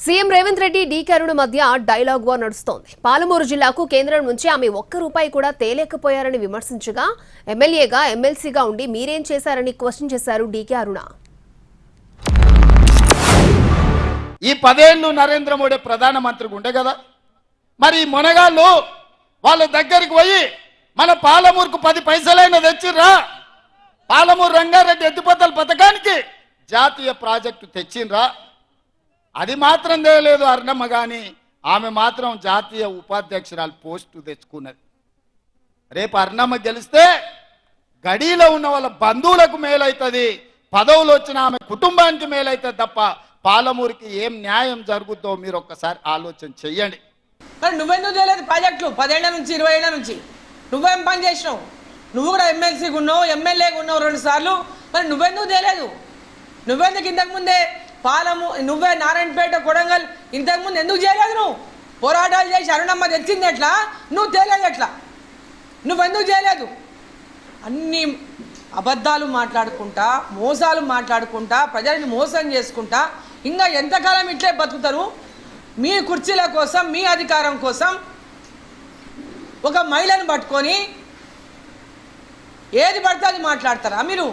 CM Revanth Reddy DK అరుణ మధ్య dialogue war నడుస్తోంది. పాలమూరు జిల్లాకు కేంద్రం నుంచి ఆమె ₹1 కూడా తేలేకపోయారని విమర్శించగా, ఎమ్మెల్యేగా ఎమ్మెల్సీగా ఉండి మీరేం చేశారని క్వశ్చన్ చేశారు డీకే అరుణ. ఈ 10 ఏళ్ళు నరేంద్ర మోడీ ప్రధానమంత్రిగా ఉండే కదా, మరి మొనగాళ్ళు వాళ్ళ దగ్గరికి పోయి మన పాలమూరుకు 10 పైసలైనా తెచ్చిర్రా, పాలమూరు రంగారెడ్డి ఎత్తిపోతల పథకానికి జాతీయ ప్రాజెక్టు తెచ్చిండ్రా? అది మాత్రం తెలియలేదు అరుణమ్మ, కానీ ఆమె మాత్రం జాతీయ ఉపాధ్యక్షురాలు పోస్టు తెచ్చుకున్నది. రేపు అరుణమ్మ గెలిస్తే గడిలో ఉన్న వాళ్ళ బంధువులకు మేలైతుంది, పదవులు వచ్చిన ఆమె కుటుంబానికి మేలైతుంది తప్ప పాలమూరుకి ఏం న్యాయం జరుగుతుందో మీరు ఒక్కసారి ఆలోచన చెయ్యండి. మరి నువ్వెందుకు చేయలేదు ప్రాజెక్టులు? 10 ఏళ్ల నుంచి 20 ఏళ్ల నుంచి నువ్వేం పని చేసినావు? నువ్వు కూడా ఎమ్మెల్సీగా ఉన్నావు, ఎమ్మెల్యేగా ఉన్నావు 2 సార్లు. మరి నువ్వెందుకు చేయలేదు? నువ్వెందుకు ఇంతకుముందే నువ్వే నారాయణపేట, కొడంగల్ ఇంతకుముందు ఎందుకు చేయలేదు? నువ్వు పోరాటాలు చేసి అరుణమ్మ తెచ్చింది ఎట్లా, నువ్వు తేలేదు ఎట్లా? నువ్వెందుకు చేయలేదు? అన్ని అబద్ధాలు మాట్లాడుకుంటా, మోసాలు మాట్లాడుకుంటా, ప్రజల్ని మోసం చేసుకుంటా ఇంకా ఎంతకాలం ఇట్లే బతుకుతారు? మీ కుర్చీల కోసం, మీ అధికారం కోసం ఒక మహిళను పట్టుకొని ఏది పడితే అది మాట్లాడతారా మీరు?